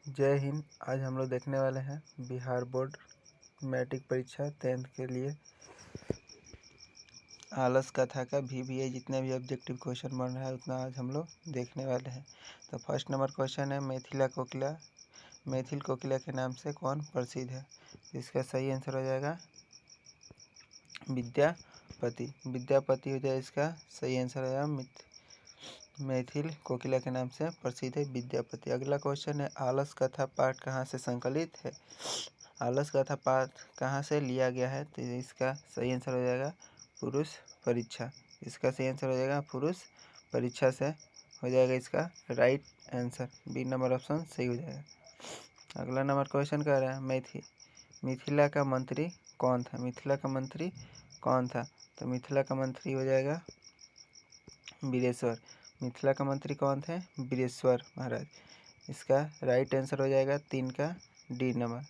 जय हिंद। आज हम लोग देखने वाले हैं बिहार बोर्ड मैट्रिक परीक्षा 10th के लिए आलस कथा का VBA जितने भी ऑब्जेक्टिव क्वेश्चन बन रहा है उतना आज हम लोग देखने वाले हैं। तो फर्स्ट नंबर क्वेश्चन है मैथिल कोकिला के नाम से कौन प्रसिद्ध है। इसका सही आंसर हो जाएगा विद्यापति हो जाएगा। इसका सही आंसर हो जाएगा मैथिल कोकिला के नाम से प्रसिद्ध है विद्यापति। अगला क्वेश्चन है आलस कथा पाठ कहाँ से संकलित है। आलस कथा पाठ कहाँ से लिया गया है, तो इसका सही आंसर हो जाएगा पुरुष परीक्षा। इसका सही आंसर हो जाएगा पुरुष परीक्षा से हो जाएगा इसका right answer. B number option सही हो जाएगा। अगला नंबर क्वेश्चन कह रहा है मिथिला का मंत्री कौन था। तो मिथिला का मंत्री हो जाएगा वीरेश्वर। मिथिला का मंत्री कौन थे, वीरेश्वर महाराज। इसका राइट आंसर हो जाएगा 3 का डी नंबर।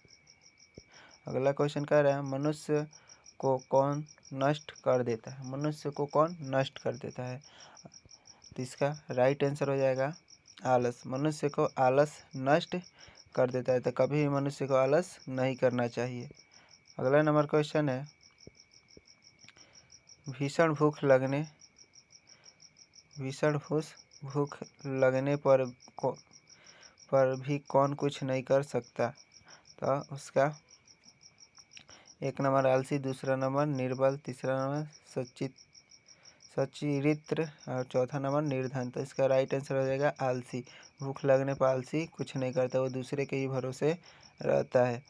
अगला क्वेश्चन कह रहा है मनुष्य को कौन नष्ट कर देता है। तो इसका राइट आंसर हो जाएगा आलस। मनुष्य को आलस नष्ट कर देता है, तो कभी भी मनुष्य को आलस नहीं करना चाहिए। अगला नंबर क्वेश्चन है भीषण भूख लगने पर भी कौन कुछ नहीं कर सकता। तो उसका 1 नंबर आलसी, दूसरा नंबर निर्बल, तीसरा नंबर सच्चरित्र और चौथा नंबर निर्धन। तो इसका राइट आंसर हो जाएगा आलसी। भूख लगने पर आलसी कुछ नहीं करता, वो दूसरे के ही भरोसे रहता है।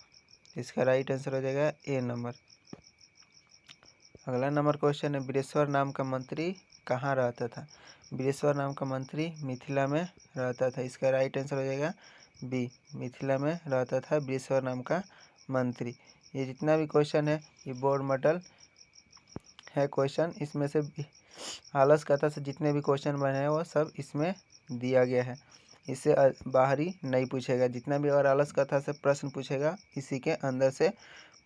इसका राइट आंसर हो जाएगा ए नंबर। अगला नंबर क्वेश्चन है वीरेश्वर नाम का मंत्री कहाँ रहता था। वीरेश्वर नाम का मंत्री मिथिला में रहता था। इसका राइट आंसर हो जाएगा बी, मिथिला में रहता था वीरेश्वर नाम का मंत्री। ये जितना भी क्वेश्चन है ये बोर्ड मॉडल है क्वेश्चन। इसमें से आलस कथा से जितने भी क्वेश्चन बने हैं वो सब इसमें दिया गया है। इससे बाहरी नहीं पूछेगा। जितना भी और आलस कथा से प्रश्न पूछेगा इसी के अंदर से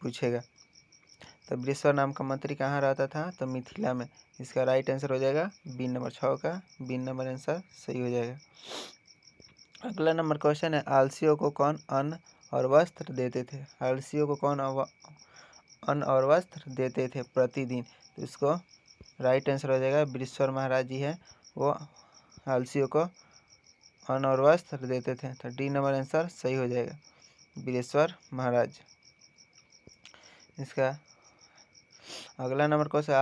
पूछेगा। तो वीरेश्वर नाम का मंत्री कहाँ रहता था, तो मिथिला में। इसका राइट आंसर हो जाएगा बी नंबर 6 का बी नंबर आंसर सही हो जाएगा। अगला नंबर क्वेश्चन है आलसियों को कौन अन्न और वस्त्र देते थे। आलसियों को कौन अन्न और वस्त्र देते थे प्रतिदिन। तो इसको राइट आंसर हो जाएगा वीरेश्वर महाराज जी है, वो आलसियों को अन्न और वस्त्र देते थे। तो डी नंबर आंसर सही हो जाएगा वीरेश्वर महाराज। इसका अगला नंबर क्वेश्चन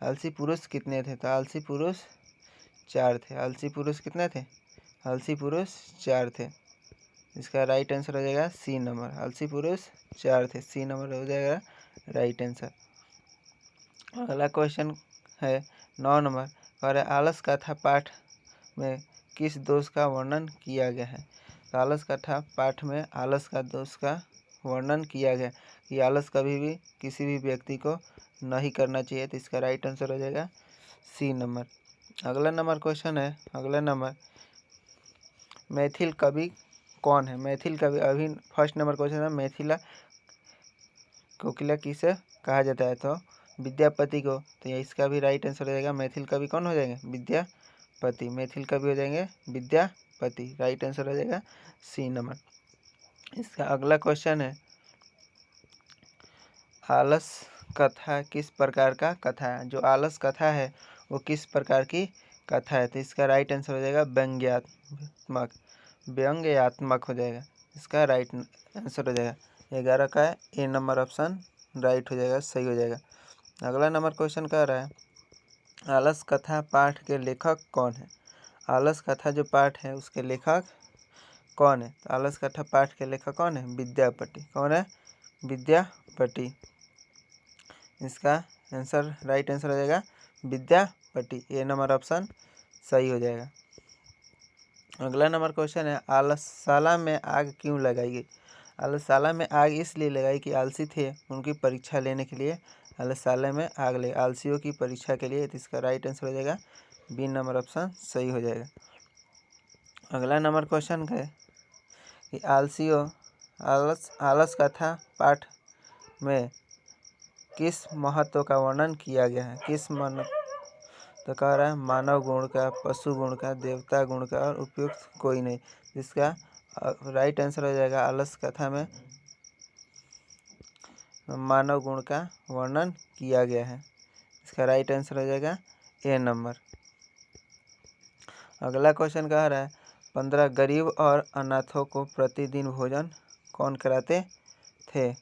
आलसी पुरुष कितने थे। तो आलसी पुरुष 4 थे। आलसी पुरुष कितने थे, आलसी पुरुष 4 थे। इसका राइट आंसर हो जाएगा सी नंबर। आलसी पुरुष 4 थे, सी नंबर हो जाएगा राइट आंसर। अगला क्वेश्चन है 9 नंबर और आलस कथा पाठ में किस दोष का वर्णन किया गया है। तो आलस कथा पाठ में आलस का दोष का वर्णन किया गया कि आलस कभी भी किसी भी व्यक्ति को नहीं करना चाहिए। तो इसका राइट आंसर हो जाएगा सी नंबर। अगला नंबर क्वेश्चन है मैथिल कवि कौन है। मैथिल कवि अभी फर्स्ट नंबर क्वेश्चन है मैथिला कोकिला किसे कहा जाता है, तो विद्यापति को। तो इसका भी राइट आंसर हो जाएगा मैथिल कवि कौन हो जाएंगे, विद्यापति। मैथिल कवि हो जाएंगे विद्यापति। राइट आंसर हो जाएगा सी नंबर। इसका अगला क्वेश्चन है आलस कथा किस प्रकार का कथा है। जो आलस कथा है वो किस प्रकार की कथा है। तो इसका राइट आंसर हो जाएगा व्यंग्यात्मक हो जाएगा। इसका राइट आंसर हो जाएगा 11 का ए नंबर ऑप्शन राइट हो जाएगा, सही हो जाएगा। अगला नंबर क्वेश्चन कह रहा है आलस कथा पाठ के लेखक कौन है। आलस कथा जो पाठ है उसके लेखक कौन है। तो आलस कथा पाठ के लेखक कौन है, विद्यापति। कौन है, विद्यापति। इसका आंसर राइट आंसर हो जाएगा विद्यापति। ए नंबर ऑप्शन सही हो जाएगा। अगला नंबर क्वेश्चन है आलसशाला में आग क्यों लगाई गई। आलसशाला में आग इसलिए लगाई कि आलसी थे, उनकी परीक्षा लेने के लिए आलसशाला में आग लगी, आलसियों की परीक्षा के लिए। तो इसका राइट आंसर हो जाएगा बी नंबर ऑप्शन सही हो जाएगा। अगला नंबर क्वेश्चन है कि आलस कथा पाठ में किस महत्व का वर्णन किया गया है। किस मन तो कह रहा है मानव गुण का, पशु गुण का, देवता गुण का और उपयुक्त कोई नहीं। इसका राइट आंसर हो जाएगा आलस कथा में मानव गुण का वर्णन किया गया है। इसका राइट आंसर हो जाएगा ए नंबर। अगला क्वेश्चन कह रहा है 15 गरीब और अनाथों को प्रतिदिन भोजन कौन कराते थे।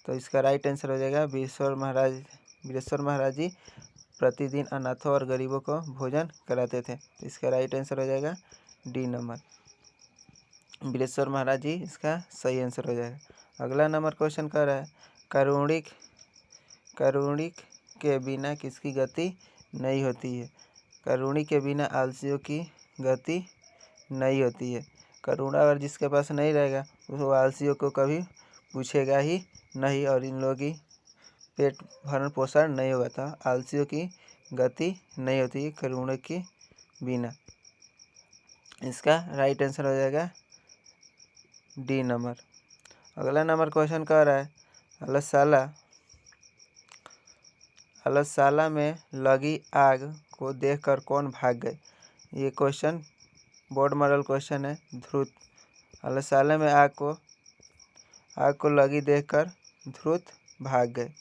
तो इसका राइट आंसर हो जाएगा वीरेश्वर महाराज जी प्रतिदिन अनाथों और गरीबों को भोजन कराते थे। तो इसका राइट आंसर हो जाएगा डी नंबर, वीरेश्वर महाराज जी इसका सही आंसर हो जाएगा। अगला नंबर क्वेश्चन कह रहा है करुणिक के बिना किसकी गति नहीं होती है। करुणी के बिना आलसियों की गति नहीं होती है। करुणा अगर जिसके पास नहीं रहेगा वो आलसियों को कभी पूछेगा ही नहीं और इन लोगों की पेट भरण पोषण नहीं होगा। था आलसियों की गति नहीं होती है करुणा के बिना। इसका राइट आंसर हो जाएगा डी नंबर। अगला नंबर क्वेश्चन कह रहा है अलसशाला में लगी आग को देखकर कौन भाग गए। ये क्वेश्चन बोर्ड मॉडल क्वेश्चन है। ध्रुत अलसशाला में आग को लगी देखकर ध्रुत भाग गए।